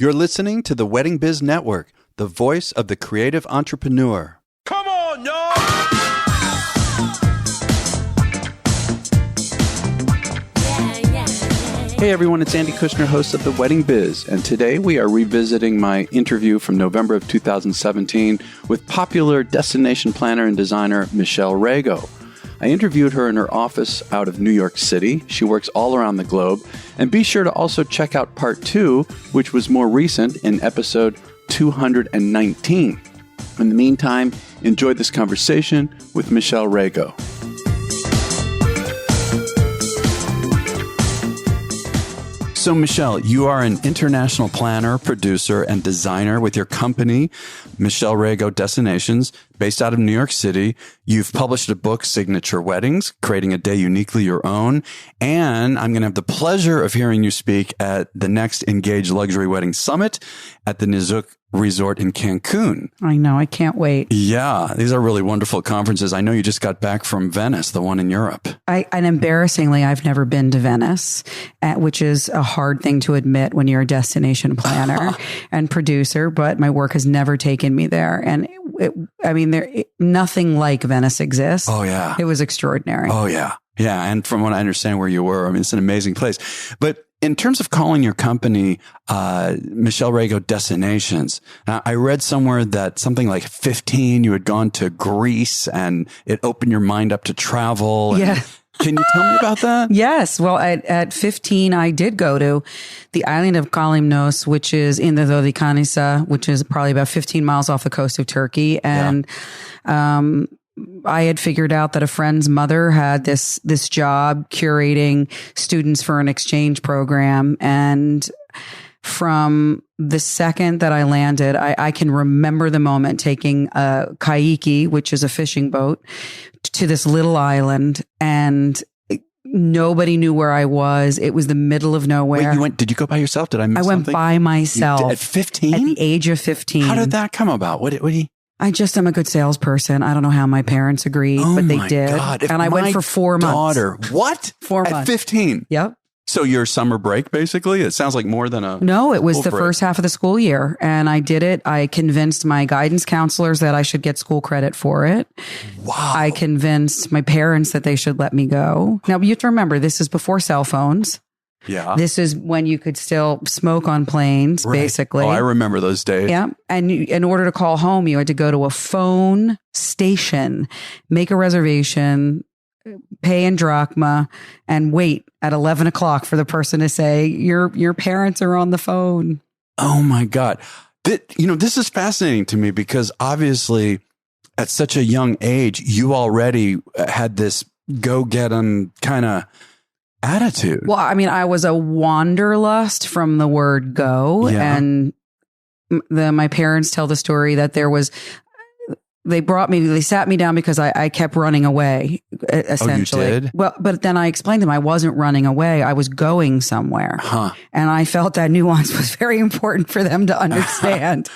You're listening to the Wedding Biz Network, the voice of the creative entrepreneur. Come on, y'all! Hey everyone, it's Andy Kushner, host of The Wedding Biz, and today we are revisiting my interview from November of 2017 with popular destination planner and designer Michelle Rago. I interviewed her in her office out of New York City. She works all around the globe. And be sure to also check out part 2, which was more recent in episode 219. In the meantime, enjoy this conversation with Michelle Rago. So, Michelle, you are an international planner, producer, and designer with your company, Michelle Rago Destinations, based out of New York City. You've published a book, Signature Weddings, Creating a Day Uniquely Your Own. And I'm going to have the pleasure of hearing you speak at the next Engage Luxury Wedding Summit at the Nizuc Resort in Cancun. I know. I can't wait. Yeah, these are really wonderful conferences. I know you just got back from Venice, the one in Europe. And embarrassingly, I've never been to Venice, which is a hard thing to admit when you're a destination planner and producer, but my work has never taken me there. And nothing like Venice exists. Oh, yeah. It was extraordinary. Oh, yeah. Yeah. And from what I understand where you were, I mean, it's an amazing place. But in terms of calling your company Michelle Rago Destinations, I read somewhere that something like 15, you had gone to Greece and it opened your mind up to travel. Yeah. Can you tell me about that? Yes. Well, at 15, I did go to the island of Kalimnos, which is in the Dodekanes, which is probably about 15 miles off the coast of Turkey. And I had figured out that a friend's mother had this job curating students for an exchange program. And from the second that I landed, I can remember the moment taking a kaiki, which is a fishing boat, to this little island, and nobody knew where I was. It was the middle of nowhere. Wait, did you go by yourself? Did I miss something? I went by myself. At 15? At the age of 15. How did that come about? What I just am a good salesperson. I don't know how my parents agreed, but they did. God. And I went for 4 months. What? 4 months. At 15? Yep. So your summer break, basically? It sounds like more than a... No, it was the break. first half of the school year. And I did it. I convinced my guidance counselors that I should get school credit for it. Wow. I convinced my parents that they should let me go. Now, you have to remember, this is before cell phones. Yeah. This is when you could still smoke on planes, basically. Oh, I remember those days. Yeah. And in order to call home, you had to go to a phone station, make a reservation, pay in drachma, and wait at 11 o'clock for the person to say, your parents are on the phone. Oh my God. This is fascinating to me because obviously at such a young age, you already had this go-get-'em kind of attitude. Well, I mean, I was a wanderlust from the word go. Yeah. And my parents tell the story that they sat me down because I kept running away, essentially. Oh, you did? Well, but then I explained to them I wasn't running away. I was going somewhere. Huh. And I felt that nuance was very important for them to understand.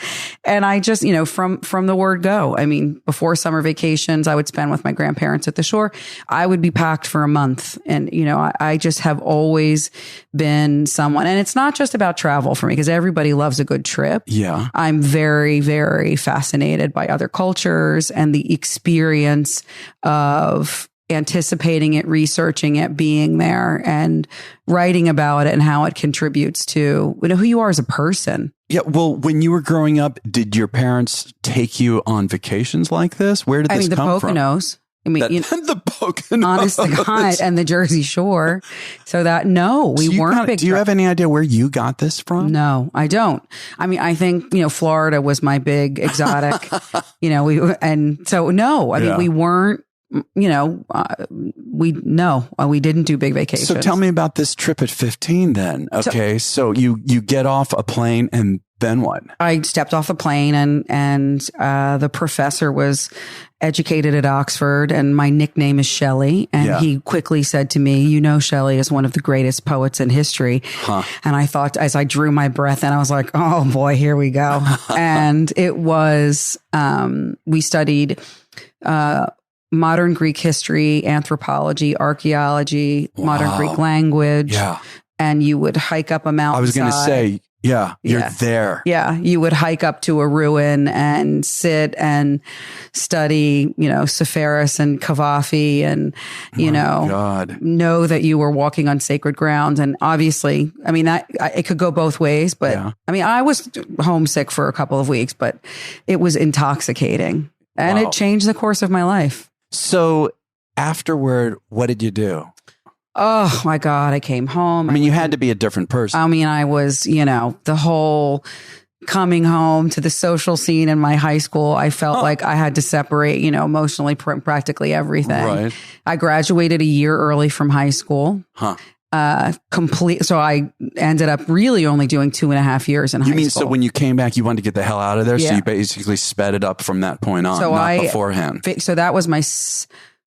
And I just, from the word go, I mean, before summer vacations, I would spend with my grandparents at the shore. I would be packed for a month. And, I just have always been someone, and it's not just about travel for me because everybody loves a good trip. Yeah. I'm very, very fascinated by other cultures and the experience of anticipating it, researching it, being there and writing about it and how it contributes to who you are as a person. Yeah. Well, when you were growing up, did your parents take you on vacations like this? Where did this come from? The Poconos. I mean, the Poconos. Honest to God, and the Jersey Shore. So that, we weren't big. Do you have any idea where you got this from? No, I don't. I mean, I think, Florida was my big exotic, we weren't, we didn't do big vacations. So tell me about this trip at 15 then. Okay. So you get off a plane and then what? I stepped off the plane and the professor was educated at Oxford and my nickname is Shelley. And he quickly said to me, Shelley is one of the greatest poets in history. Huh. And I thought as I drew my breath in, I was like, oh boy, here we go. And it was, we studied, modern Greek history, anthropology, archaeology, modern Greek language. Yeah. And you would hike up a mountainside. I was going to say, Yeah. You're Yeah. there. Yeah. You would hike up to a ruin and sit and study, Sepphoris and Cavafy and, know that you were walking on sacred ground. And obviously, I mean, it could go both ways, but I mean, I was homesick for a couple of weeks, but it was intoxicating and it changed the course of my life. So afterward, what did you do? Oh my God, I came home. I mean, you had to be a different person. I mean, I was, the whole coming home to the social scene in my high school. I felt like I had to separate, emotionally, practically everything. Right. I graduated a year early from high school. Huh. So I ended up really only doing 2.5 years in high school. You mean, so when you came back, you wanted to get the hell out of there? Yeah. So you basically sped it up from that point on, so not beforehand. So that was my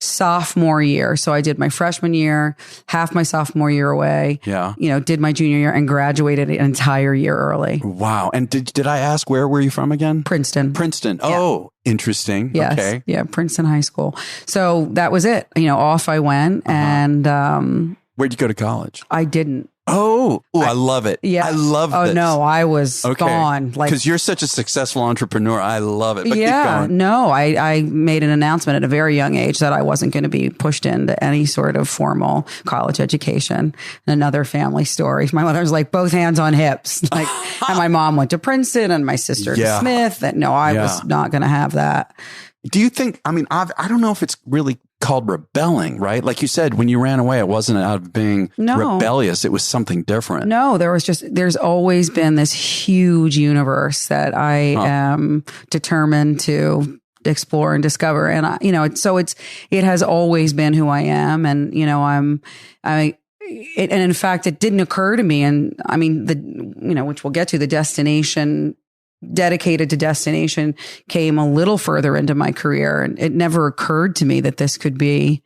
sophomore year. So I did my freshman year, half my sophomore year away. Yeah. Did my junior year and graduated an entire year early. Wow. And did I ask, where were you from again? Princeton. Princeton. Oh, interesting. Yes. Okay. Yeah. Princeton High School. So that was it. Off I went. And where'd you go to college? I didn't. Oh, I love it. Yeah. I love this. Oh, no, I was gone. Because you're such a successful entrepreneur. I love it. But keep going. No, I made an announcement at a very young age that I wasn't going to be pushed into any sort of formal college education. Another family story. My mother was like, both hands on hips. And my mom went to Princeton and my sister to Smith. And no, I was not going to have that. Do you think, I mean, I don't know if it's really called rebelling, right? Like you said, when you ran away, it wasn't out of being rebellious. It was something different. No, there's always been this huge universe that I am determined to explore and discover. And it has always been who I am. And, and in fact, it didn't occur to me. And I mean, which we'll get to, the destination dedicated to destination came a little further into my career. And it never occurred to me that this could be,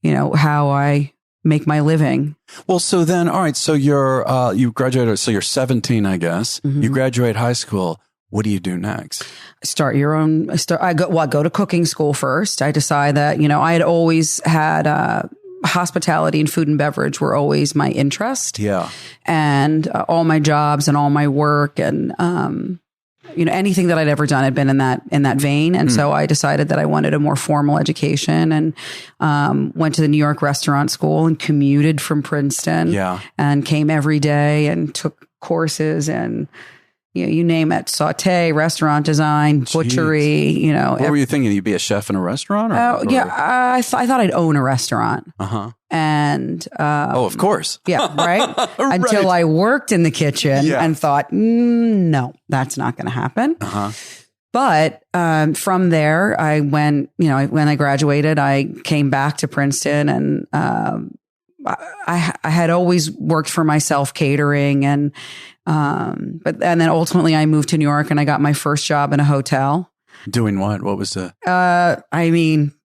how I make my living. Well, so then, all right. So you graduated, so you're 17, I guess. Mm-hmm. You graduate high school. What do you do next? I go to cooking school first. I decide that, I had always had, hospitality and food and beverage were always my interest. Yeah. And all my jobs and all my work and, anything that I'd ever done had been in that vein. And so I decided that I wanted a more formal education and went to the New York restaurant school and commuted from Princeton and came every day and took courses and, you name it, saute, restaurant design, butchery, What were you thinking? You'd be a chef in a restaurant? I thought I'd own a restaurant. Uh-huh. And of course. Yeah, right? Until I worked in the kitchen and thought, no, that's not going to happen. Uh-huh. But from there, I went, when I graduated, I came back to Princeton and I had always worked for myself catering and then ultimately I moved to New York and I got my first job in a hotel. Doing what? What was the?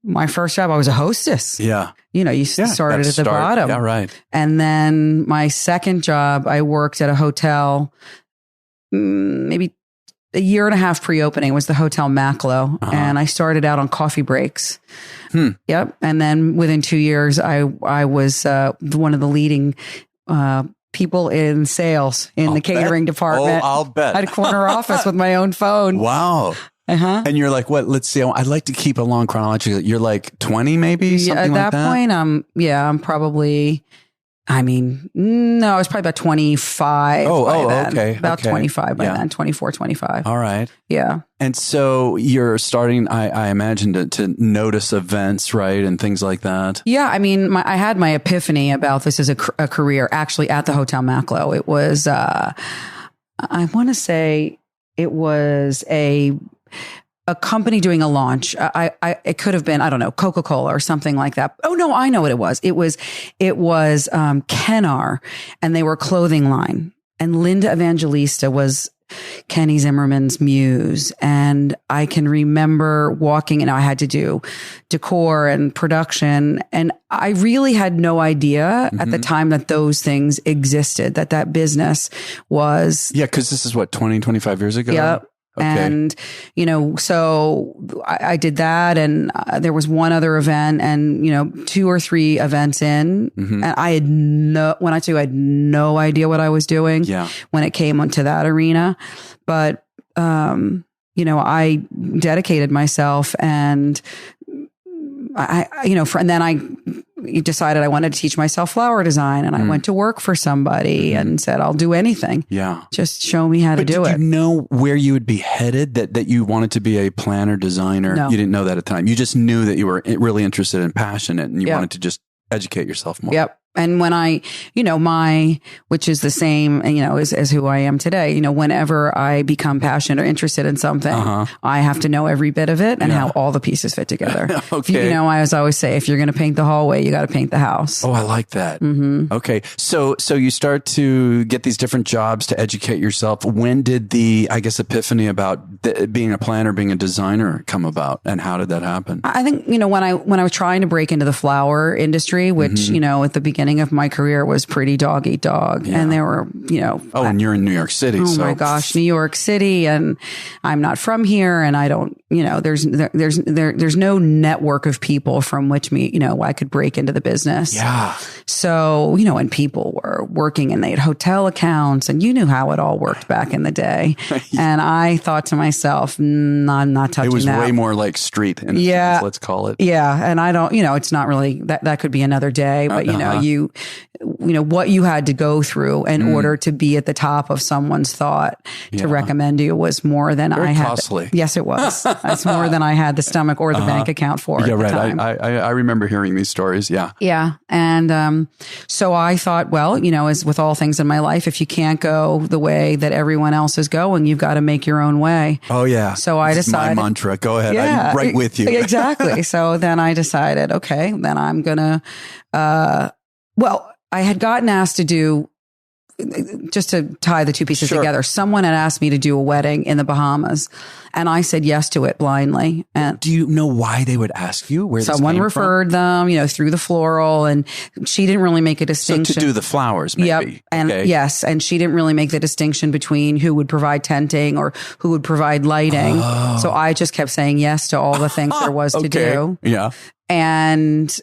My first job, I was a hostess. Yeah. You started at the bottom. Yeah, right. And then my second job, I worked at a hotel, maybe a year and a half pre-opening. It was the Hotel Maclo. Uh-huh. And I started out on coffee breaks. Yep. And then within 2 years, I was one of the leading people in sales in the catering department. Oh, I'll bet. I had a corner office with my own phone. Wow. Uh-huh. And you're like, what? Let's see. I'd like to keep along chronologically. You're like 20, maybe? Something at that point, I'm probably, no, I was probably about 25. Okay. About 25 by then, 24, 25. All right. Yeah. And so you're starting, I imagine, to notice events, right? And things like that. Yeah. I had my epiphany about this as a career actually at the Hotel Maclo. It was, I want to say it was a company doing a launch. It could have been, I don't know, Coca-Cola or something like that. Oh no, I know what it was. It was Kennar, and they were a clothing line. And Linda Evangelista was Kenny Zimmerman's muse. And I can remember walking, and I had to do decor and production. And I really had no idea at the time that those things existed, that business was. Yeah. Cause this is what, 20, 25 years ago? Yeah. And, so I did that, and there was one other event, and, 2 or 3 events in, and I had when I tell you, I had no idea what I was doing when it came onto that arena. But, I dedicated myself, and and then I decided I wanted to teach myself flower design, and I went to work for somebody and said, I'll do anything. Yeah. Just show me how to do it. Did you know where you would be headed, that you wanted to be a planner, designer? No. You didn't know that at the time. You just knew that you were really interested and passionate, and you wanted to just educate yourself more. Yep. And when I, which is the same, as who I am today, whenever I become passionate or interested in something, I have to know every bit of it and how all the pieces fit together. Okay. I always say, if you're going to paint the hallway, you got to paint the house. Oh, I like that. Okay. So you start to get these different jobs to educate yourself. When did the, epiphany about being a planner, being a designer come about, and how did that happen? I think, when I was trying to break into the flower industry, which, at the beginning of my career was pretty dog eat dog. Yeah. And there were, and you're in New York City. Oh my gosh, New York City. And I'm not from here. And I don't, there's no network of people from which I could break into the business. Yeah. So, and people were working, and they had hotel accounts, and you knew how it all worked back in the day. And I thought to myself, I'm not touching that. It was way more like street. Sense, let's call it. Yeah. And I don't, it's not really that could be another day, but what you had to go through in order to be at the top of someone's thought to recommend you was more than Very I had. Costly. Yes, it was. It's more than I had the stomach or the bank account for. Yeah, at right. The time. I remember hearing these stories. Yeah. Yeah. And so I thought, well, as with all things in my life, if you can't go the way that everyone else is going, you've got to make your own way. Oh, yeah. So I decided. My mantra. Go ahead. Yeah, I'm right with you. Exactly. So then I decided, okay, then I'm going to, I had gotten asked to do, just to tie the two pieces together, someone had asked me to do a wedding in the Bahamas, and I said yes to it blindly. And do you know why they would ask you? Where someone referred them, through the floral, and she didn't really make a distinction. So to do the flowers, maybe. Yep. And yes, and she didn't really make the distinction between who would provide tenting or who would provide lighting. Oh. So I just kept saying yes to all the things there was to do. Yeah. And,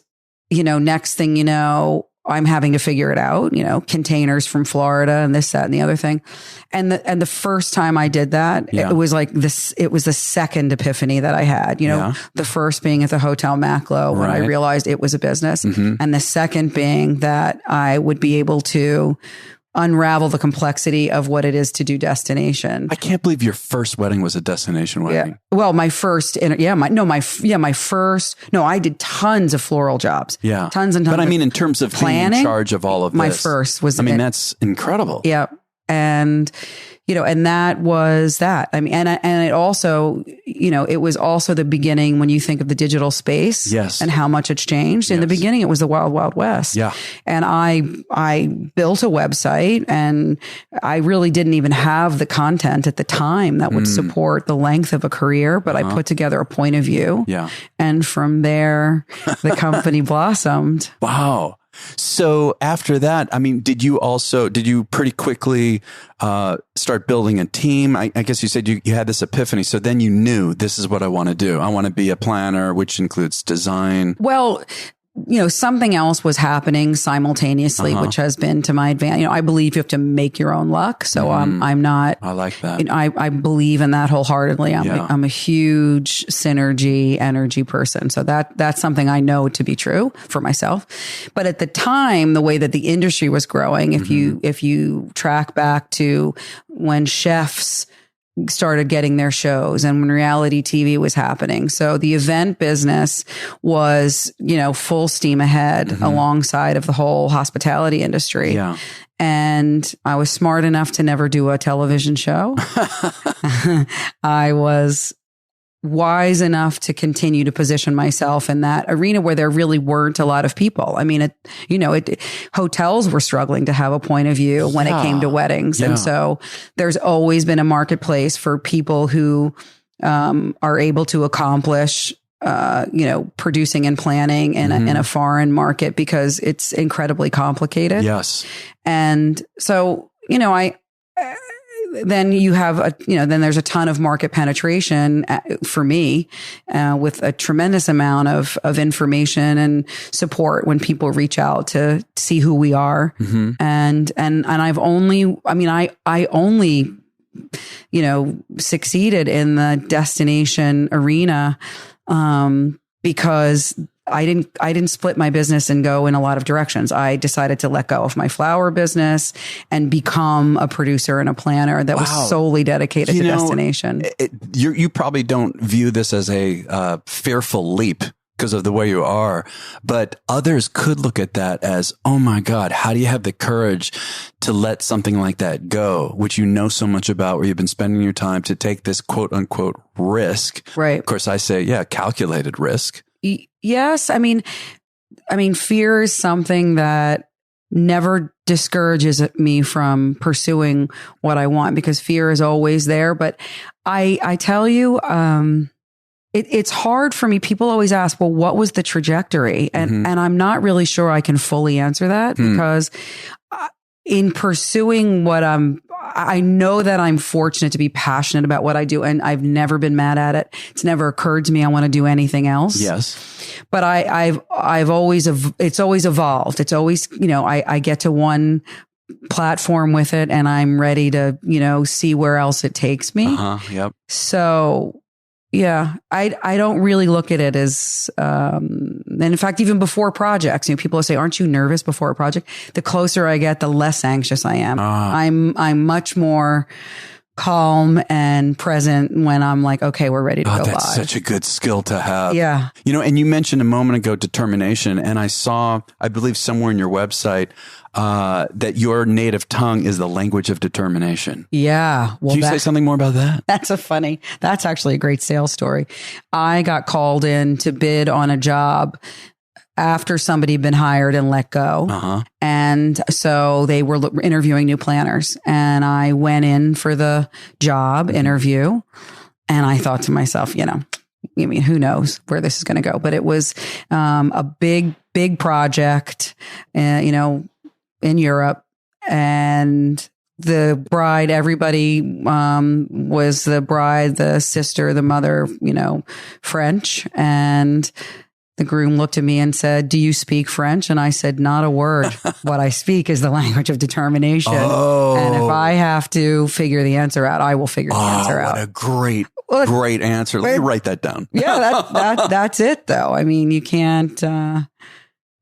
next thing you know, I'm having to figure it out, containers from Florida and this, that, and the other thing. And the first time I did that, it was like this, it was the second epiphany that I had, the first being at the Hotel Maclo when I realized it was a business. And the second being that I would be able to unravel the complexity of what it is to do destination. I can't believe your first wedding was a destination wedding. Yeah. Well, my first, I did tons of floral jobs. Yeah. Tons and tons. But I mean, in terms of planning, being in charge of all of this. My first was, that's incredible. Yeah. And, and that was that. I mean, and it also, it was also the beginning when you think of the digital space. Yes. And how much it's changed. In the beginning, it was the wild, wild west. Yeah. And I built a website, and I really didn't even have the content at the time that would support the length of a career, but I put together a point of view. Yeah. And from there, the company blossomed. Wow. So after that, I mean, did you pretty quickly start building a team? I guess you said you had this epiphany. So then you knew, this is what I want to do. I want to be a planner, which includes design. Well, something else was happening simultaneously, which has been to my advantage. I believe you have to make your own luck. So I'm not. I like that. I believe in that wholeheartedly. I'm a huge synergy energy person. So that's something I know to be true for myself. But at the time, the way that the industry was growing, if you track back to when chefs started getting their shows and when reality TV was happening. So the event business was, full steam ahead alongside of the whole hospitality industry. Yeah. And I was smart enough to never do a television show. I was wise enough to continue to position myself in that arena where there really weren't a lot of people. I mean, hotels were struggling to have a point of view when it came to weddings. Yeah. And so there's always been a marketplace for people who are able to accomplish producing and planning in a foreign market because it's incredibly complicated. Yes. And so, then you have then there's a ton of market penetration for me, with a tremendous amount of information and support when people reach out to see who we are. Mm-hmm. And I've only, I only, succeeded in the destination arena, because I didn't split my business and go in a lot of directions. I decided to let go of my flower business and become a producer and a planner that was solely dedicated to destination. You probably don't view this as a fearful leap because of the way you are, but others could look at that as, oh my God, how do you have the courage to let something like that go, which you know so much about, where you've been spending your time to take this quote unquote risk. Right. Of course, I say, calculated risk. Yes. I mean, fear is something that never discourages me from pursuing what I want, because fear is always there. But I tell you, it's hard for me. People always ask, well, what was the trajectory? And I'm not really sure I can fully answer that, because in pursuing what I know that I'm fortunate to be passionate about what I do, and I've never been mad at it. It's never occurred to me I want to do anything else. Yes. But I've always, it's always evolved. It's always, I get to one platform with it and I'm ready to, see where else it takes me. Yep. So yeah, I don't really look at it as, and in fact, even before projects, people say, aren't you nervous before a project? The closer I get, the less anxious I am. I'm much more calm and present when I'm like, okay, we're ready to go live. That's such a good skill to have. Yeah. And you mentioned a moment ago, determination. And I saw, I believe somewhere in your website, that your native tongue is the language of determination. Yeah. Well, can you say something more about that? That's actually a great sales story. I got called in to bid on a job after somebody had been hired and let go. And so they were interviewing new planners, and I went in for the job interview, and I thought to myself, who knows where this is going to go, but it was, a big project, in Europe, and the bride, everybody, was the bride, the sister, the mother, French, and the groom looked at me and said, do you speak French? And I said, not a word. What I speak is the language of determination. And if I have to figure the answer out, I will figure the answer out. What a great answer. Let me write that down. Yeah, that's it though. I mean, you can't,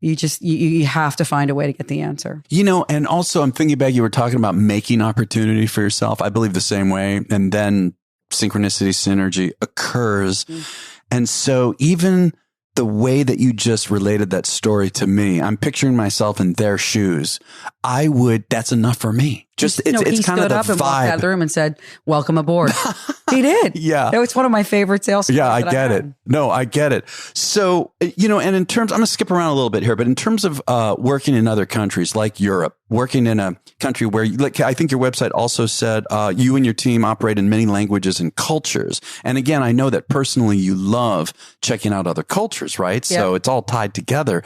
you have to find a way to get the answer. And also I'm thinking back, you were talking about making opportunity for yourself. I believe the same way. And then synchronicity, synergy occurs. And so even the way that you just related that story to me, I'm picturing myself in their shoes. That's enough for me. Just, it's kind of the vibe. He stood up and walked out of the room and said, welcome aboard. He did. Yeah. It's one of my favorite sales stories. Yeah, I get it. No, I get it. So, and in terms, I'm going to skip around a little bit here, but in terms of working in other countries like Europe, working in a country where, I think your website also said you and your team operate in many languages and cultures. And again, I know that personally you love checking out other cultures, right? Yep. So it's all tied together.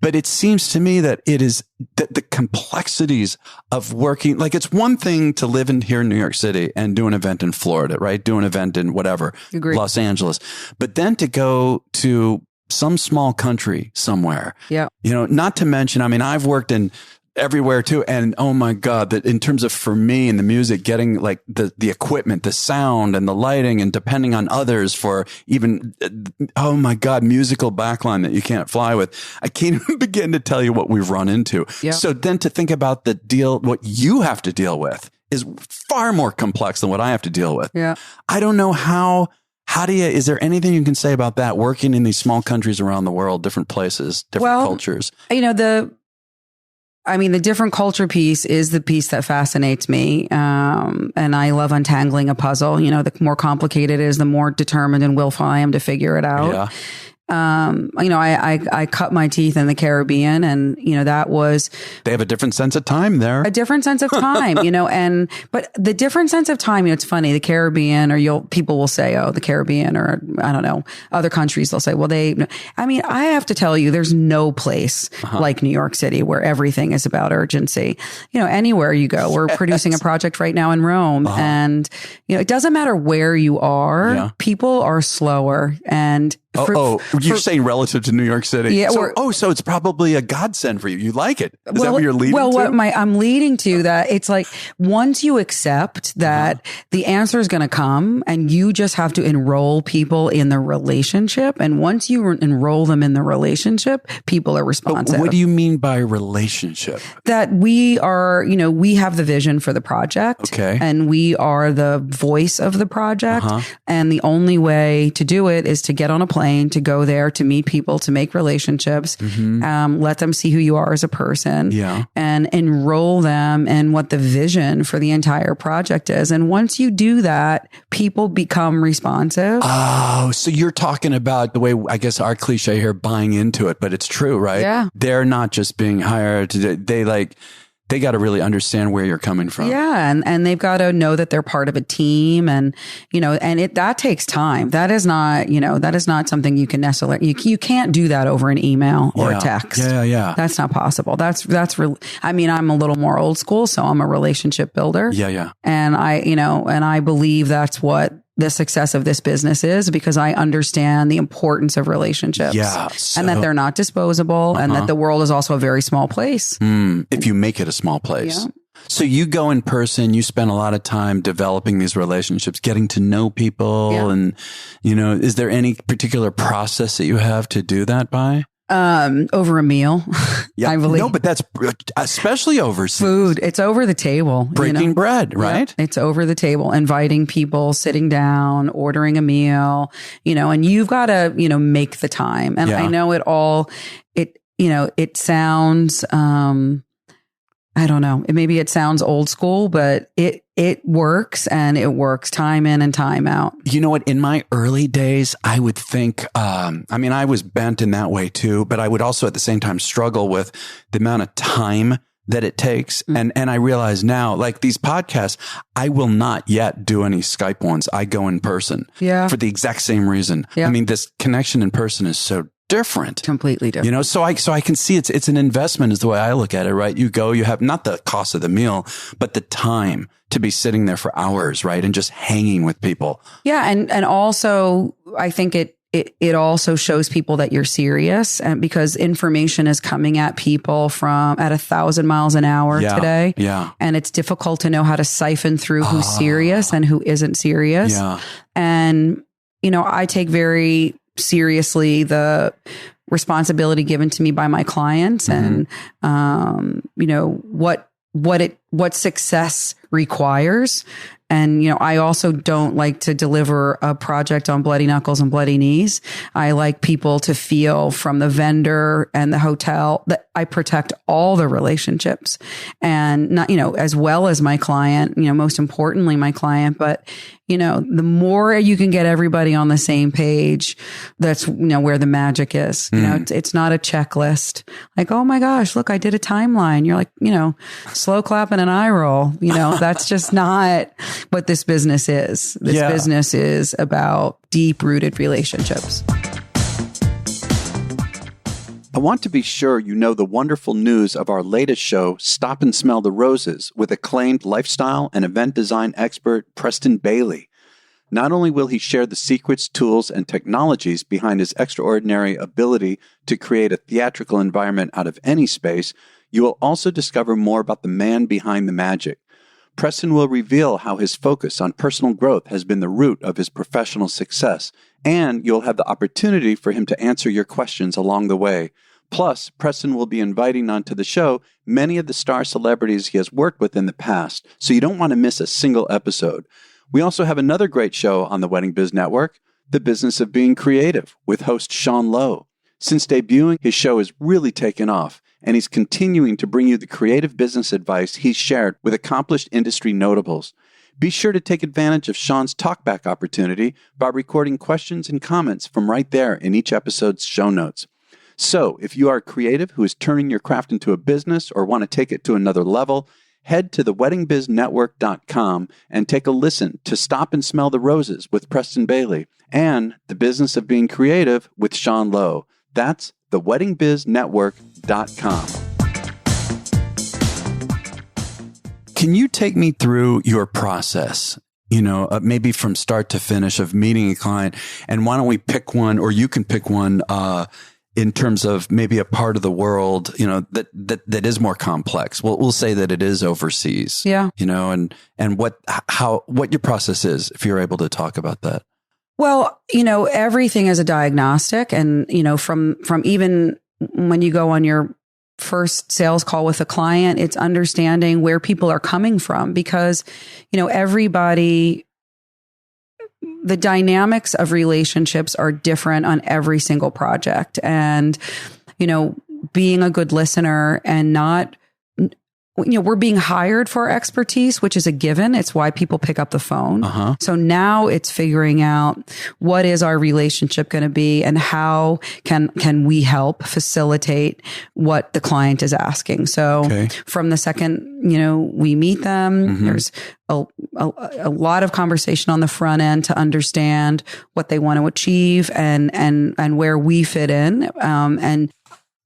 But it seems to me that it is the complexities of working. Like, it's one thing to live here in New York City and do an event in Florida, right? Do an event in whatever, Los Angeles. But then to go to some small country somewhere, not to mention, I've worked in everywhere too. And oh my God, that in terms of, for me and the music, getting like the equipment, the sound and the lighting, and depending on others for even, oh my God, musical backline that you can't fly with. I can't even begin to tell you what we've run into. Yeah. So then to think about what you have to deal with is far more complex than what I have to deal with. Yeah. I don't know how is there anything you can say about that, working in these small countries around the world, different places, different cultures? The different culture piece is the piece that fascinates me. And I love untangling a puzzle. The more complicated it is, the more determined and willful I am to figure it out. Yeah. I cut my teeth in the Caribbean, and, that was... They have a different sense of time there. A different sense of time, but the different sense of time, it's funny, the Caribbean, or people will say, oh, the Caribbean, or I don't know, other countries, they'll say, well, I have to tell you, there's no place like New York City where everything is about urgency. Anywhere you go, we're producing a project right now in Rome, and, it doesn't matter where you are, people are slower, and you're saying relative to New York City. Yeah. So it's probably a godsend for you. You like it. Is that what you're leading to? Well, I'm leading to that. It's like, once you accept that the answer is going to come, and you just have to enroll people in the relationship. And once you enroll them in the relationship, people are responsive. But what do you mean by relationship? That we are, we have the vision for the project. Okay. And we are the voice of the project. And the only way to do it is to get on a plane, to go there, to meet people, to make relationships, let them see who you are as a person, and enroll them in what the vision for the entire project is. And once you do that, people become responsive. Oh, so you're talking about the way, I guess our cliche here, buying into it, but it's true, right? Yeah. They're not just being hired. They got to really understand where you're coming from. Yeah. And they've got to know that they're part of a team, and, that takes time. That is not something you can necessarily, you can't do that over an email or a text. Yeah. That's not possible. That's really, I'm a little more old school, so I'm a relationship builder. Yeah. And I believe that's what the success of this business is, because I understand the importance of relationships, and that they're not disposable, and that the world is also a very small place. If you make it a small place. Yeah. So you go in person, you spend a lot of time developing these relationships, getting to know people. And, is there any particular process that you have to do that by? Over a meal. I believe. No, but that's especially overseas. Food. It's over the table. Breaking bread, right? Yeah, it's over the table, inviting people, sitting down, ordering a meal, and you've got to, make the time. And I know it sounds, I don't know, maybe it sounds old school, but it works, and it works time in and time out. You know what? In my early days, I would think, I was bent in that way too, but I would also at the same time struggle with the amount of time that it takes. And I realize now, like these podcasts, I will not yet do any Skype ones. I go in person for the exact same reason. Yeah. This connection in person is so different. Completely different. So I can see it's an investment is the way I look at it, right? You go, you have not the cost of the meal, but the time to be sitting there for hours, right? And just hanging with people. Yeah. And also I think it also shows people that you're serious, and because information is coming at people at 1,000 miles an hour today. Yeah. And it's difficult to know how to siphon through who's serious and who isn't serious. Yeah. And, I take very seriously the responsibility given to me by my clients, and what success requires. And, I also don't like to deliver a project on bloody knuckles and bloody knees. I like people to feel from the vendor and the hotel that I protect all the relationships, and not, as well as my client, most importantly, my client. But, the more you can get everybody on the same page, that's, where the magic is. It's not a checklist. Like, oh my gosh, look, I did a timeline. You're like, slow clap and an eye roll. That's just not what this business is. This business is about deep rooted relationships. I want to be sure you know the wonderful news of our latest show, Stop and Smell the Roses, with acclaimed lifestyle and event design expert Preston Bailey. Not only will he share the secrets, tools, and technologies behind his extraordinary ability to create a theatrical environment out of any space, you will also discover more about the man behind the magic. Preston will reveal how his focus on personal growth has been the root of his professional success, and you'll have the opportunity for him to answer your questions along the way. Plus, Preston will be inviting onto the show many of the star celebrities he has worked with in the past, so you don't want to miss a single episode. We also have another great show on the Wedding Biz Network, The Business of Being Creative, with host Sean Lowe. Since debuting, his show has really taken off, and he's continuing to bring you the creative business advice he's shared with accomplished industry notables. Be sure to take advantage of Sean's talkback opportunity by recording questions and comments from right there in each episode's show notes. So, if you are a creative who is turning your craft into a business or want to take it to another level, head to theweddingbiznetwork.com and take a listen to Stop and Smell the Roses with Preston Bailey and The Business of Being Creative with Sean Lowe. That's theweddingbiznetwork.com. Can you take me through your process? Maybe from start to finish of meeting a client, and why don't we pick one, or you can pick one, in terms of maybe a part of the world, that is more complex. We'll say that it is overseas. Yeah. And what your process is, if you're able to talk about that. Well, everything is a diagnostic, and, from even when you go on your first sales call with a client, it's understanding where people are coming from, because, everybody, the dynamics of relationships are different on every single project. And, being a good listener and not, we're being hired for our expertise, which is a given. It's why people pick up the phone. Uh-huh. So now it's figuring out what is our relationship going to be, and how can we help facilitate what the client is asking. So from the second, we meet them, mm-hmm. there's a lot of conversation on the front end to understand what they want to achieve and where we fit in. And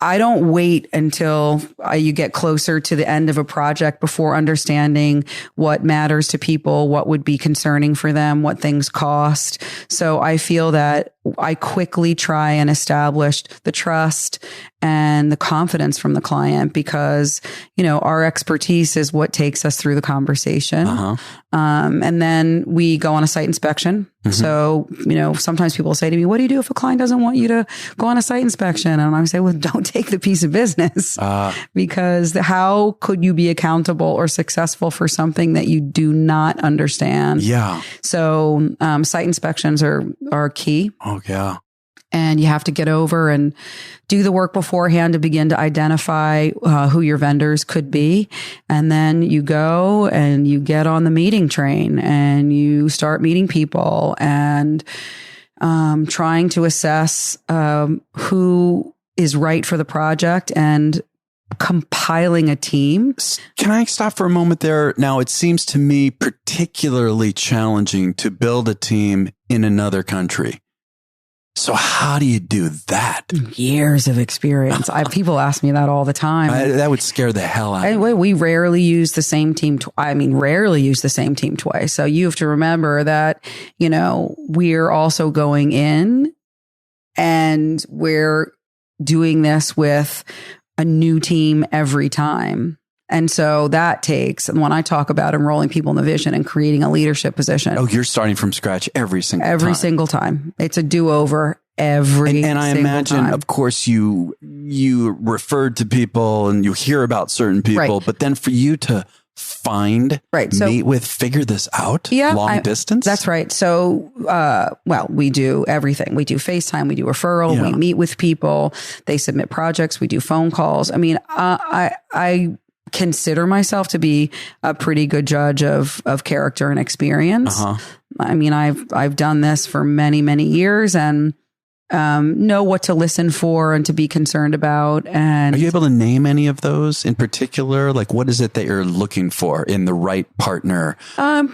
I don't wait until you get closer to the end of a project before understanding what matters to people, what would be concerning for them, what things cost. So I feel that I quickly try and establish the trust and the confidence from the client, because, our expertise is what takes us through the conversation. Uh-huh. And then we go on a site inspection. Mm-hmm. So, sometimes people say to me, what do you do if a client doesn't want you to go on a site inspection? And I say, well, don't take the piece of business, because how could you be accountable or successful for something that you do not understand? Yeah. So, site inspections are key. Oh, yeah. And you have to get over and do the work beforehand to begin to identify who your vendors could be. And then you go and you get on the meeting train and you start meeting people and trying to assess who is right for the project and compiling a team. Can I stop for a moment there? Now, it seems to me particularly challenging to build a team in another country. So how do you do that? Years of experience. People ask me that all the time. That would scare the hell out of me. We rarely use the same team. Rarely use the same team twice. So you have to remember that, we're also going in and we're doing this with a new team every time. And so that takes, and when I talk about enrolling people in the vision and creating a leadership position. Oh, you're starting from scratch every single time. It's a do-over every single time. And I imagine, of course, you referred to people and you hear about certain people, right. But then for you to find, right. Meet with, figure this out, long distance? That's right. So, we do everything. We do FaceTime, we do referral, we meet with people, they submit projects, we do phone calls. I consider myself to be a pretty good judge of character and experience. Uh-huh. I've done this for many, many years and know what to listen for and to be concerned about. And are you able to name any of those in particular? Like, what is it that you're looking for in the right partner?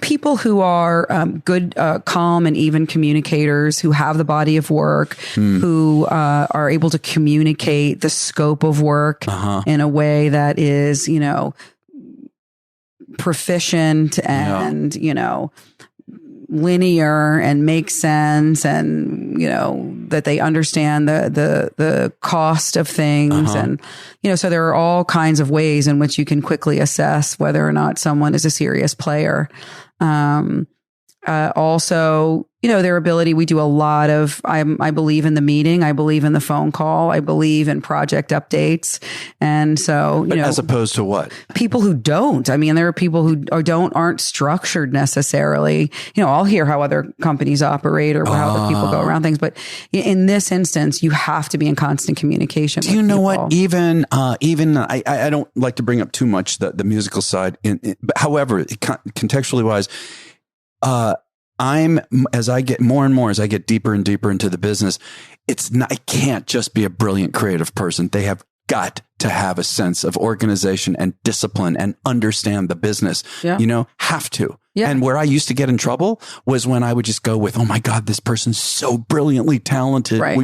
People who are good, calm and even communicators, who have the body of work, who are able to communicate the scope of work in a way that is, proficient and, linear and makes sense, and that they understand the cost of things, and so there are all kinds of ways in which you can quickly assess whether or not someone is a serious player. Also, their ability. We do a lot of, I believe in the meeting. I believe in the phone call. I believe in project updates. And so, as opposed to what? People who don't. There are people who aren't structured necessarily. I'll hear how other companies operate or how other people go around things. But in this instance, you have to be in constant communication. Do you know what? Even I don't like to bring up too much the musical side. But however, contextually wise, As I get more and more, as I get deeper and deeper into the business, I can't just be a brilliant creative person. They have got to have a sense of organization and discipline and understand the business, have to. Yeah. And where I used to get in trouble was when I would just go with, oh my God, this person's so brilliantly talented. Right.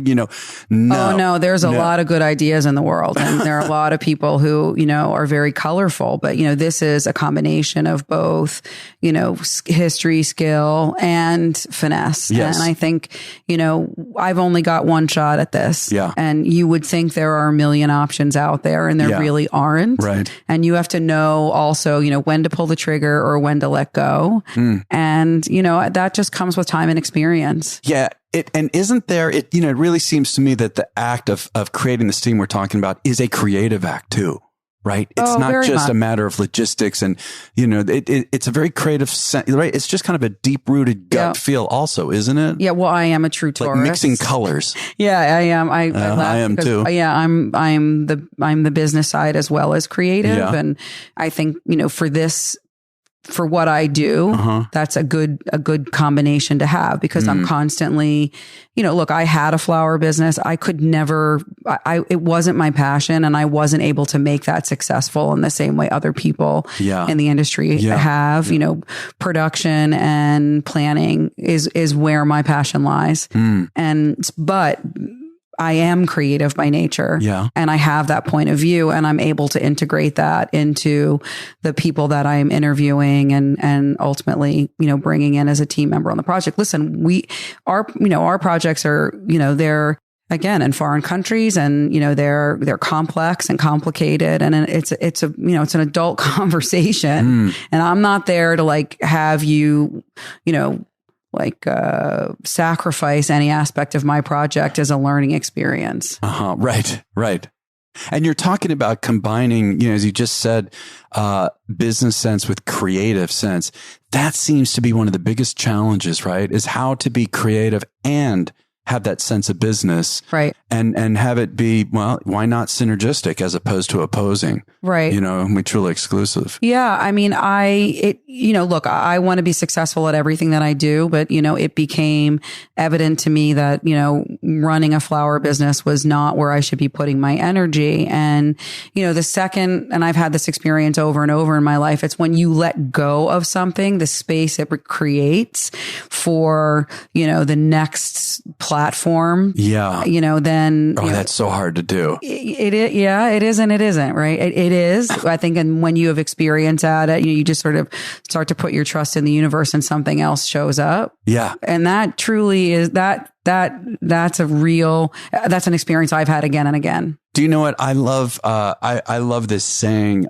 No. There's a lot of good ideas in the world. And there are a lot of people who, are very colorful, but, this is a combination of both, history, skill, and finesse. Yes. And I think, I've only got one shot at this. Yeah. And you would think there are a million options out there, and there really aren't. Right. And you have to know also, when to pull the trigger or when to let go. And, that just comes with time and experience. Yeah. And isn't there, it really seems to me that the act of creating this team we're talking about is a creative act too, right? It's not just a matter of logistics and, it's a very creative, right? It's just kind of a deep rooted gut feel also, isn't it? Yeah. Well, I am a true Taurus. Like mixing colors. Yeah, I am. I am too. Yeah. I'm the business side as well as creative. Yeah. And I think, for what I do, that's a good combination to have, because I'm constantly, look, I had a flower business. I could never, it wasn't my passion, and I wasn't able to make that successful in the same way other people in the industry have. Production and planning is where my passion lies. But I am creative by nature, and I have that point of view, and I'm able to integrate that into the people that I'm interviewing and ultimately, bringing in as a team member on the project. Listen, our projects are, they're again in foreign countries, and they're complex and complicated, and it's an adult conversation, and I'm not there to have you, sacrifice any aspect of my project as a learning experience. Right. And you're talking about combining, as you just said, business sense with creative sense. That seems to be one of the biggest challenges, right? Is how to be creative and have that sense of business, right? And have it be, well, why not synergistic as opposed to opposing, right? Mutually exclusive. Yeah, I mean, look, I want to be successful at everything that I do, but it became evident to me that running a flower business was not where I should be putting my energy. And the second, and I've had this experience over and over in my life, it's when you let go of something, the space it creates for the next platform. Yeah. Then. That's so hard to do. It is and it isn't, right? It is. I think, and when you have experience at it, you just sort of start to put your trust in the universe, and something else shows up. Yeah. And that truly is that's an experience I've had again and again. Do you know what I love? I love this saying,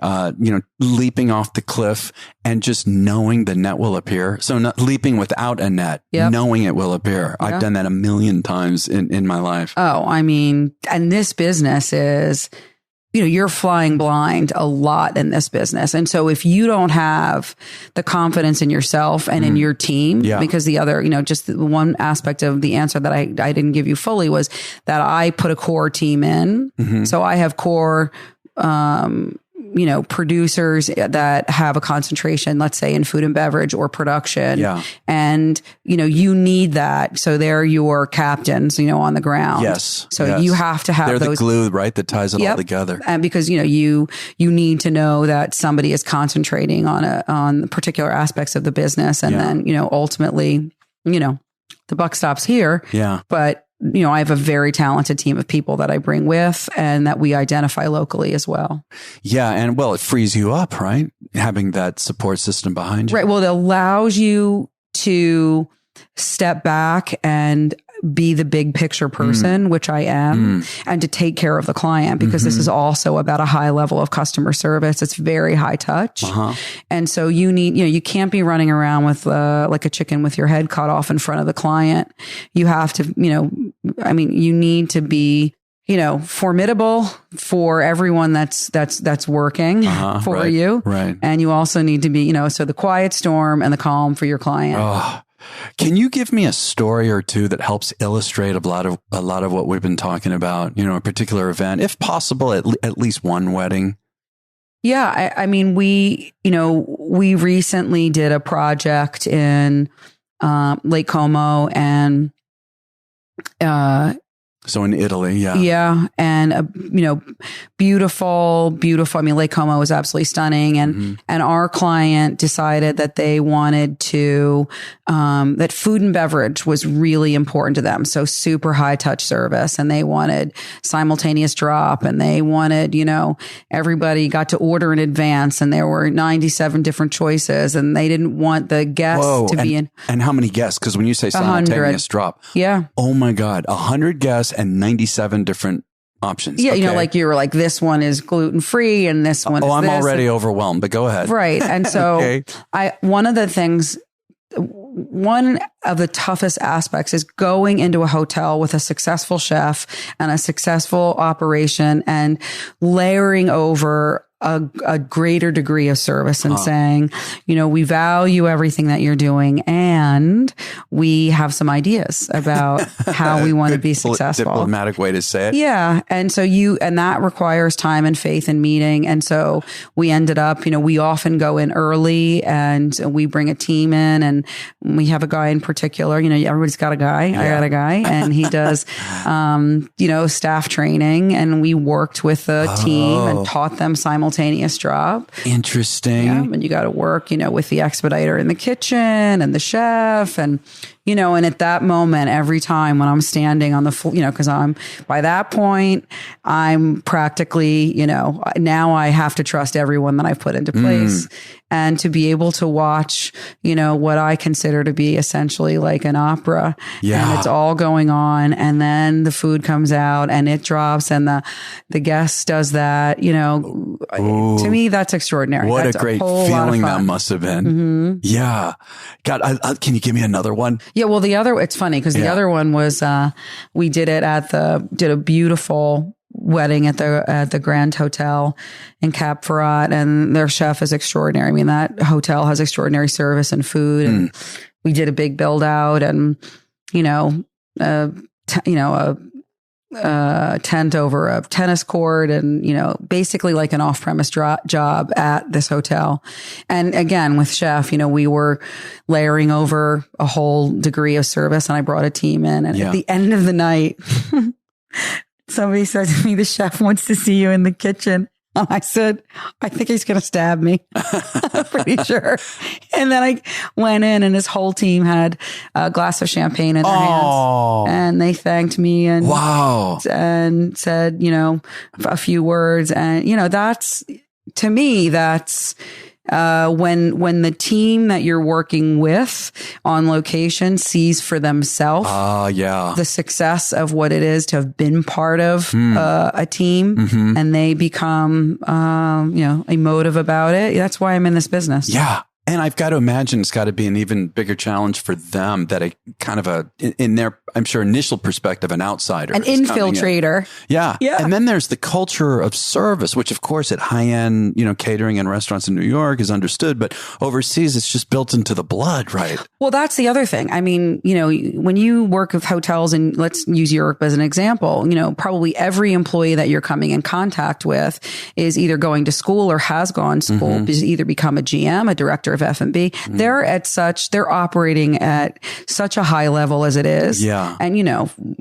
leaping off the cliff and just knowing the net will appear. So not leaping without a net, knowing it will appear. I've done that a million times in my life. Oh, I mean, and this business is, you're flying blind a lot in this business. And so if you don't have the confidence in yourself and in your team, because the other, just the one aspect of the answer that I didn't give you fully was that I put a core team in. So I have core, producers that have a concentration, let's say in food and beverage or production. Yeah. And, you need that. So they're your captains, on the ground. Yes. So you have to have they're those. The glue, right? That ties it all together. And because, you need to know that somebody is concentrating on particular aspects of the business. And then, ultimately, the buck stops here. Yeah. But I have a very talented team of people that I bring with and that we identify locally as well. Yeah. And it frees you up, right? Having that support system behind you. Right. Well, it allows you to step back and be the big picture person, which I am, and to take care of the client, because this is also about a high level of customer service. It's very high touch. And so you need, you can't be running around with like a chicken with your head cut off in front of the client. You have to, you need to be, formidable for everyone that's working for you. Right. And you also need to be, so the quiet storm and the calm for your client. Oh. Can you give me a story or two that helps illustrate a lot of what we've been talking about, a particular event, if possible, at least one wedding? Yeah. I mean, we recently did a project in Lake Como and so in Italy, yeah. Yeah. And, beautiful. I mean, Lake Como was absolutely stunning. And our client decided that they wanted to, that food and beverage was really important to them. So super high touch service. And they wanted simultaneous drop, and they wanted, everybody got to order in advance, and there were 97 different choices, and they didn't want the guests to be in. And how many guests? Because when you say simultaneous drop, yeah. Oh my God, 100 guests and 97 different options. Yeah, like you were like, this one is gluten free, and this one. I'm already overwhelmed. But go ahead. Right, and so Okay. one of the toughest aspects is going into a hotel with a successful chef and a successful operation, and layering over a greater degree of service and saying, we value everything that you're doing, and we have some ideas about how we want to be successful. Diplomatic way to say it. Yeah. And so and that requires time and faith and meeting. And so we ended up, we often go in early, and we bring a team in, and we have a guy in particular, everybody's got a guy. Yeah. I got a guy, and he does, staff training, and we worked with the team and taught them simultaneous drop. Interesting. Yeah, and you got to work, with the expediter in the kitchen and the chef, and and at that moment, every time when I'm standing on the floor, because by that point, I'm practically, now I have to trust everyone that I've put into place, and to be able to watch, what I consider to be essentially like an opera. Yeah. And it's all going on, and then the food comes out and it drops, and the guest does that, to me, that's extraordinary. What that's a great feeling that must have been. Mm-hmm. Yeah. God, can you give me another one? Yeah, well, it's funny because the other one was, we did it did a beautiful wedding at the Grand Hotel in Cap Ferrat, and their chef is extraordinary. I mean, that hotel has extraordinary service and food, and we did a big build out, and, a tent over a tennis court, and basically like an off-premise job at this hotel. And again, with chef, we were layering over a whole degree of service, and I brought a team in, and at the end of the night, somebody said to me, the chef wants to see you in the kitchen. And I said, I think he's going to stab me. I'm pretty sure. And then I went in, and his whole team had a glass of champagne in their hands, and they thanked me and and said, a few words. And, that's, to me, that's, when the team that you're working with on location sees for themselves the success of what it is to have been part of a team, and they become emotive about it. That's why I'm in this business. Yeah. And I've got to imagine it's got to be an even bigger challenge for them that a kind of in their, I'm sure, initial perspective, an outsider. An infiltrator. Yeah. And then there's the culture of service, which of course at high end, catering and restaurants in New York is understood, but overseas it's just built into the blood, right? Well, that's the other thing. I mean, when you work with hotels, and let's use Europe as an example, probably every employee that you're coming in contact with is either going to school or has gone to school, is either become a GM, a director of F&B. They're operating at such a high level as it is. Yeah. And,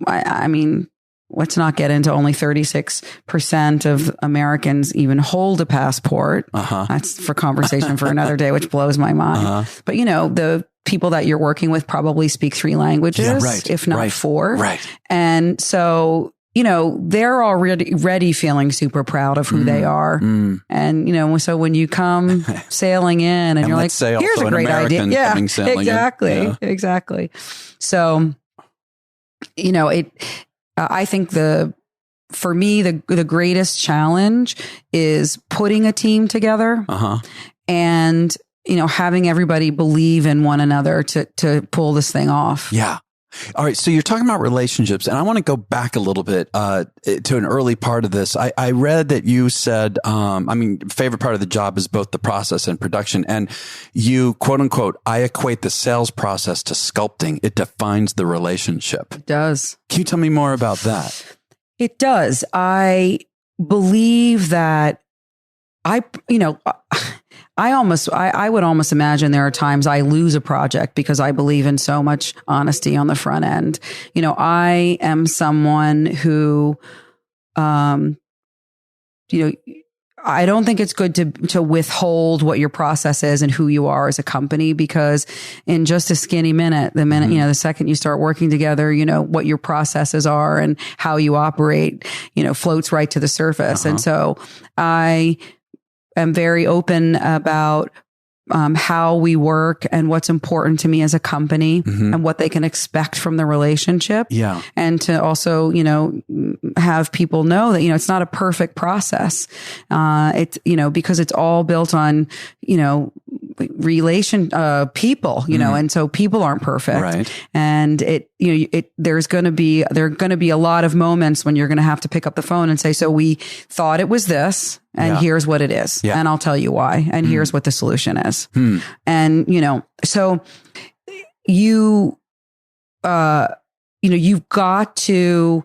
I mean, let's not get into only 36% of Americans even hold a passport. That's for conversation for another day, which blows my mind. But, the people that you're working with probably speak 3 languages, if not 4. Right. And so, they're already feeling super proud of who they are. And, so when you come sailing in and you're like, here's a great idea. Yeah, exactly. Exactly. So, I think for me, the greatest challenge is putting a team together and, having everybody believe in one another to pull this thing off. Yeah. All right. So you're talking about relationships, and I want to go back a little bit to an early part of this. I read that you said, favorite part of the job is both the process and production. And you, quote unquote, I equate the sales process to sculpting. It defines the relationship. It does. Can you tell me more about that? It does. I believe that I would almost imagine there are times I lose a project because I believe in so much honesty on the front end. I am someone who, I don't think it's good to withhold what your process is and who you are as a company, because in just a skinny minute, the second you start working together, what your processes are and how you operate, floats right to the surface. And so I am very open about how we work and what's important to me as a company and what they can expect from the relationship. Yeah. And to also, have people know that, it's not a perfect process. It's, because it's all built on, people, and so people aren't perfect. Right. And there are going to be a lot of moments when you're going to have to pick up the phone and say, so we thought it was this, and here's what it is. Yeah. And I'll tell you why. And here's what the solution is. And, so you've got to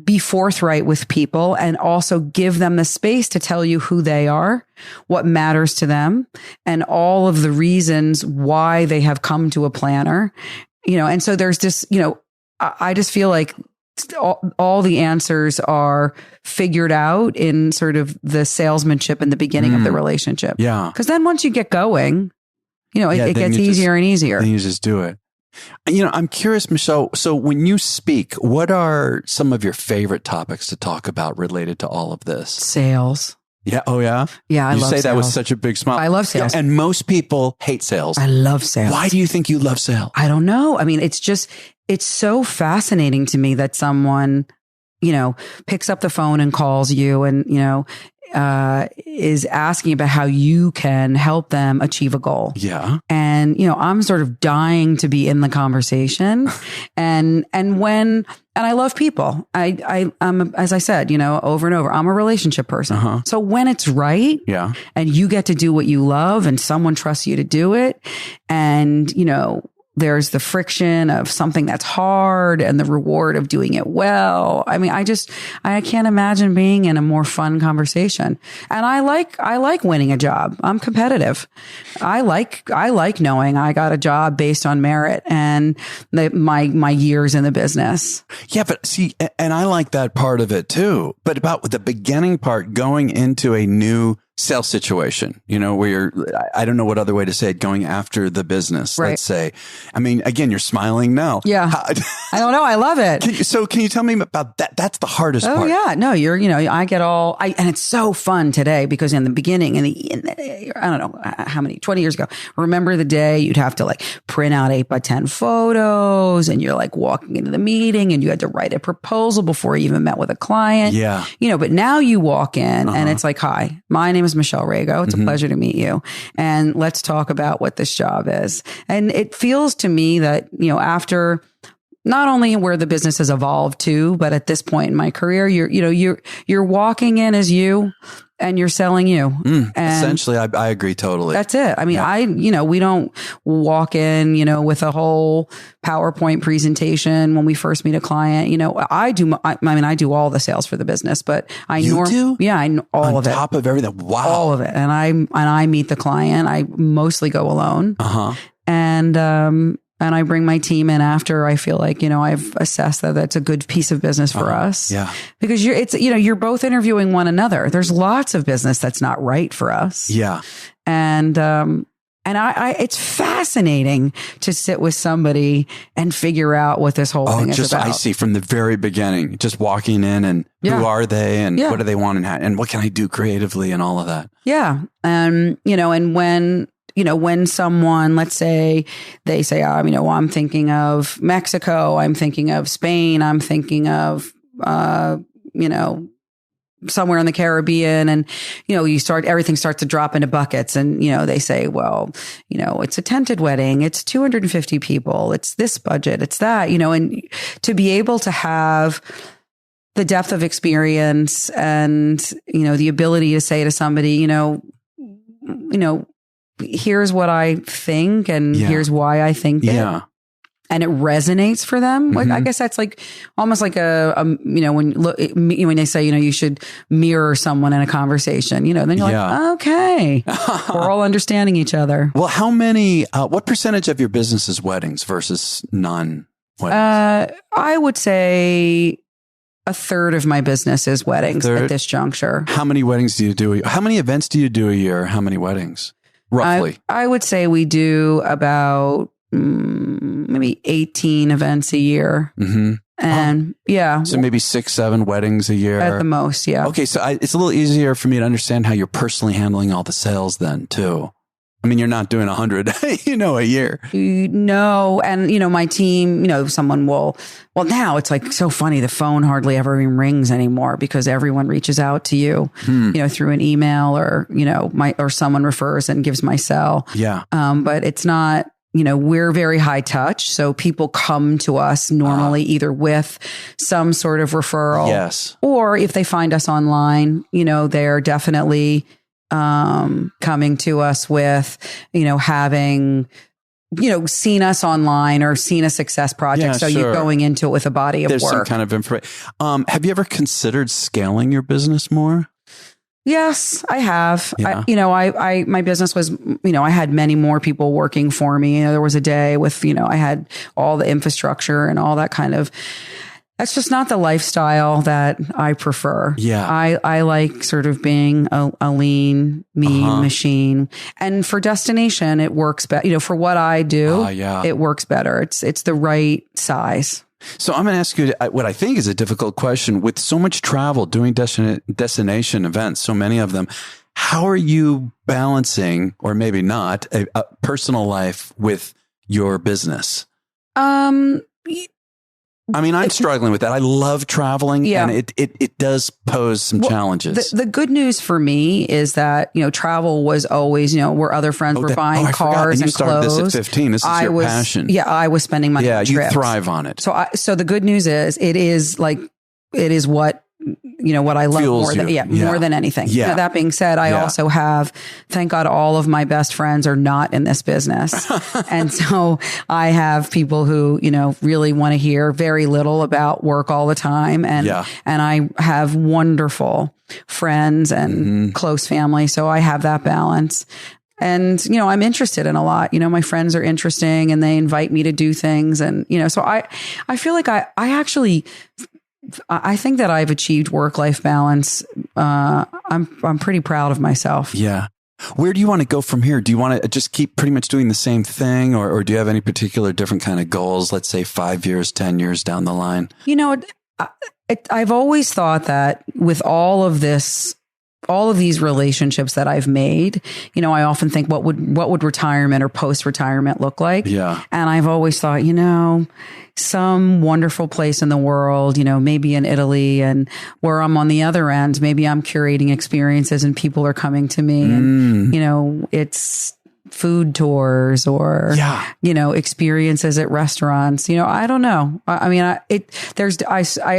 be forthright with people and also give them the space to tell you who they are, what matters to them, and all of the reasons why they have come to a planner, and so there's this, I just feel like all the answers are figured out in sort of the salesmanship in the beginning of the relationship. Yeah. Because then once you get going, it gets easier and easier. Then you just do it. I'm curious, Michelle. So when you speak, what are some of your favorite topics to talk about related to all of this? Sales. Yeah. Oh, yeah. Yeah. I love sales. That with such a big smile. I love sales. Yeah, and most people hate sales. I love sales. Why do you think you love sales? I don't know. I mean, it's so fascinating to me that someone, picks up the phone and calls you and, is asking about how you can help them achieve a goal. Yeah. And, I'm sort of dying to be in the conversation. and I love people. I'm, as I said, over and over, I'm a relationship person. So when it's right, and you get to do what you love and someone trusts you to do it, and, there's the friction of something that's hard and the reward of doing it well. I mean, I can't imagine being in a more fun conversation. And I like winning a job. I'm competitive. I like knowing I got a job based on merit and my years in the business. Yeah, but see, and I like that part of it too. But about the beginning part, going into a new sales situation, where you're, I don't know what other way to say it, going after the business, right. Let's say. I mean, again, you're smiling now. Yeah. I don't know. I love it. Can you tell me about that? That's the hardest part. Oh yeah. No, I get and it's so fun today because in the beginning, I don't know how many, 20 years ago, remember the day you'd have to print out 8x10 photos and you're walking into the meeting and you had to write a proposal before you even met with a client. Yeah. But now you walk in and it's hi, my name is Michelle Rago. It's a pleasure to meet you. And let's talk about what this job is. And it feels to me that, after not only where the business has evolved to, but at this point in my career, you're walking in as you and you're selling you. And essentially, I agree totally. That's it. I mean, we don't walk in, with a whole PowerPoint presentation when we first meet a client. I do all the sales for the business, but You do? Yeah, I know all of it. On top of everything. Wow. All of it. And I meet the client. I mostly go alone. And I bring my team in after I feel like, I've assessed that that's a good piece of business for us. Yeah. Because you're both interviewing one another. There's lots of business that's not right for us. Yeah. And it's fascinating to sit with somebody and figure out what this whole thing is about. I see from the very beginning, just walking in and who are they and what do they want and what can I do creatively and all of that. Yeah. And, and when someone, let's say they say, I'm thinking of Mexico, I'm thinking of Spain, I'm thinking of, somewhere in the Caribbean, and, everything starts to drop into buckets, and, they say, well, it's a tented wedding, it's 250 people, it's this budget, it's that, and to be able to have the depth of experience and, the ability to say to somebody, here's what I think and here's why I think it. and it resonates for them. Like, I guess that's like almost like when they say, you should mirror someone in a conversation, then you're like, okay, we're all understanding each other. Well, how many, what percentage of your business is weddings versus non-weddings? I would say a third of my business is weddings at this juncture. How many weddings do you do? How many events do you do a year? How many weddings? Roughly. I would say we do about maybe 18 events a year. And so maybe 6-7 weddings a year at the most. Yeah. Okay. So it's a little easier for me to understand how you're personally handling all the sales then too. I mean, you're not doing 100, a year. No. And, my team, someone will, now it's like so funny. The phone hardly ever even rings anymore because everyone reaches out to you, through an email or, or someone refers and gives my cell. Yeah. But it's not, we're very high touch. So people come to us normally either with some sort of referral. Yes. Or if they find us online, they're definitely coming to us with, having, seen us online or seen a success project. Yeah, so you're going into it with a body of There's work. Some kind of information. Have you ever considered scaling your business more? Yes, I have. Yeah. My business was, I had many more people working for me. There was a day with, I had all the infrastructure and all that kind of. That's just not the lifestyle that I prefer. Yeah. I like sort of being a lean, mean machine. And for destination, it works better. For what I do, it works better. It's the right size. So I'm going to ask you what I think is a difficult question. With so much travel, doing destination events, so many of them, how are you balancing, or maybe not, a personal life with your business? I mean, I'm struggling with that. I love traveling, and it does pose some challenges. The good news for me is that, travel was always, where other friends were buying cars and you started clothes. This at 15. This is your passion. Yeah, I was spending money on trips. You thrive on it. So the good news is it is what what I love more than anything. Yeah. Now, that being said, I also have, thank God, all of my best friends are not in this business. And so I have people who, really want to hear very little about work all the time. And I have wonderful friends and close family. So I have that balance. And, I'm interested in a lot. My friends are interesting and they invite me to do things. And, so I feel like I think that I've achieved work-life balance. I'm pretty proud of myself. Yeah. Where do you want to go from here? Do you want to just keep pretty much doing the same thing, or do you have any particular different kind of goals? Let's say 5 years, 10 years down the line. I've always thought that with all of these relationships that I've made, I often think, what would retirement or post-retirement look like? Yeah. And I've always thought, some wonderful place in the world, maybe in Italy, and where I'm on the other end, maybe I'm curating experiences and people are coming to me and, it's food tours or, experiences at restaurants. I don't know. I mean, I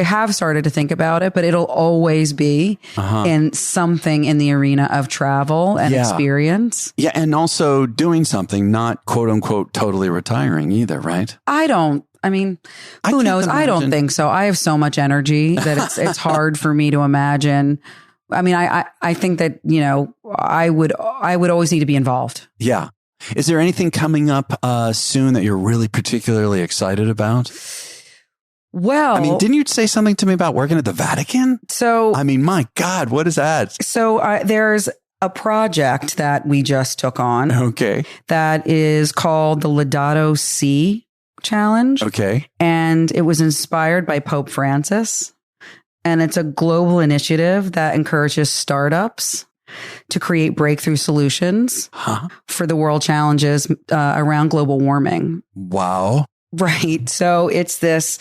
have started to think about it, but it'll always be in something in the arena of travel and experience. Yeah. And also doing something, not quote unquote, totally retiring either, right? Who knows? I don't think so. I have so much energy that it's hard for me to imagine. I think that, I would always need to be involved. Yeah. Is there anything coming up soon that you're really particularly excited about? Well, didn't you say something to me about working at the Vatican? So, my God, what is that? So there's a project that we just took on. Okay. That is called the Laudato Si Challenge. Okay. And it was inspired by Pope Francis. And it's a global initiative that encourages startups to create breakthrough solutions for the world challenges around global warming. Wow. Right. So it's this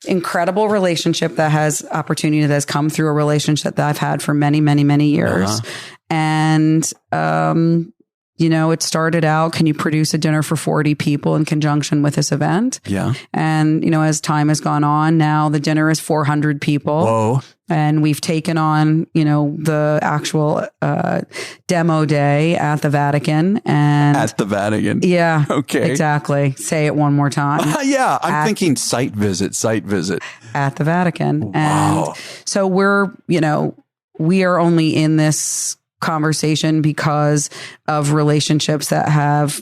incredible relationship that has come through a relationship that I've had for many, many, many years. And it started out, can you produce a dinner for 40 people in conjunction with this event? Yeah. And, as time has gone on, now the dinner is 400 people. Whoa. And we've taken on, the actual demo day at the Vatican. And at the Vatican. Yeah. Okay. Exactly. Say it one more time. Yeah. I'm thinking site visit. At the Vatican. Wow. And so we are only in this conversation because of relationships that have,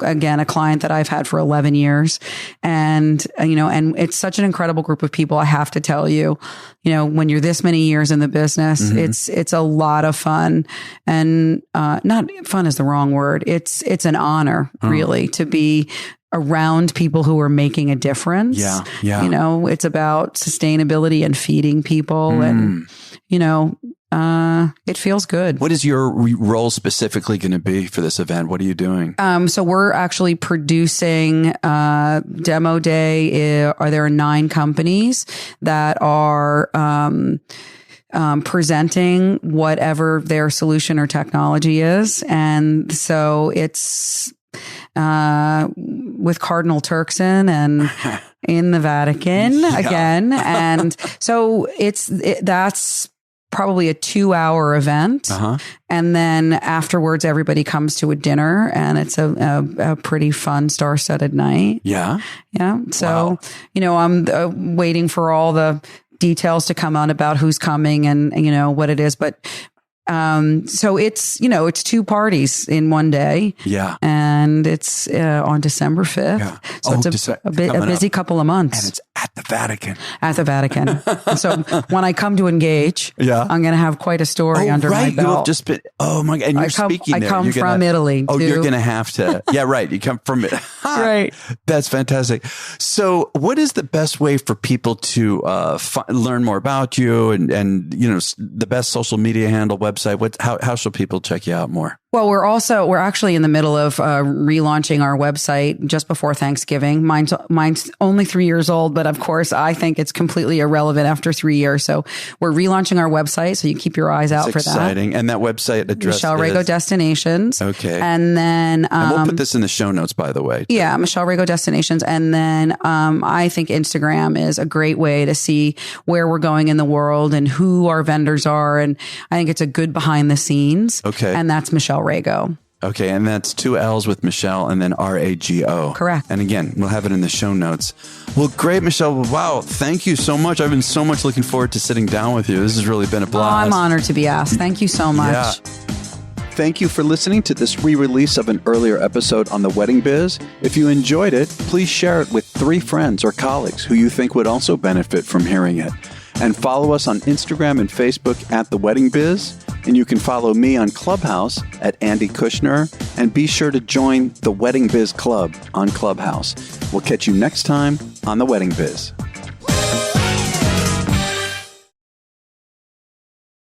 again, a client that I've had for 11 years. And, and it's such an incredible group of people. I have to tell you, when you're this many years in the business, it's a lot of fun, and, not fun is the wrong word. It's an honor really to be around people who are making a difference. Yeah. It's about sustainability and feeding people and, it feels good. What is your role specifically going to be for this event? What are you doing? So we're actually producing demo day. There are 9 companies that are presenting whatever their solution or technology is. And so it's with Cardinal Turkson and in the Vatican again. And so that's probably a 2-hour event. And then afterwards, everybody comes to a dinner, and it's a pretty fun star-studded night. Yeah. Yeah. So, I'm waiting for all the details to come out about who's coming and, what it is. But so it's 2 parties in one day. Yeah. And it's on December 5th. Yeah. So it's a busy couple of months. And it's at the Vatican. At the Vatican. So when I come to engage, I'm going to have quite a story under my belt. You have just been, oh my God. And you're speaking there. I come from Italy. Oh, you're going to have to. Yeah, right. You come from it. Right. That's fantastic. So what is the best way for people to learn more about you and the best social media handle, website? How should people check you out more? Well, we're actually in the middle of relaunching our website just before Thanksgiving. Mine's only 3 years old, but of course I think it's completely irrelevant after 3 years. So we're relaunching our website, so you keep your eyes out for that. Exciting. And that website address Michelle Rago Destinations. Okay. And then and we'll put this in the show notes, by the way. Yeah, Michelle Rago Destinations. And then I think Instagram is a great way to see where we're going in the world and who our vendors are. And I think it's a good behind the scenes. Okay. And that's Michelle Rago. Okay, and that's 2 L's with Michelle and then Rago. Correct. And again, we'll have it in the show notes. Well, great, Michelle. Wow, thank you so much. I've been so much looking forward to sitting down with you. This has really been a blast. Oh, I'm honored to be asked. Thank you so much. Yeah. Thank you for listening to this re-release of an earlier episode on the Wedding Biz. If you enjoyed it, please share it with 3 friends or colleagues who you think would also benefit from hearing it. And follow us on Instagram and Facebook at The Wedding Biz. And you can follow me on Clubhouse at Andy Kushner. And be sure to join the Wedding Biz Club on Clubhouse. We'll catch you next time on The Wedding Biz.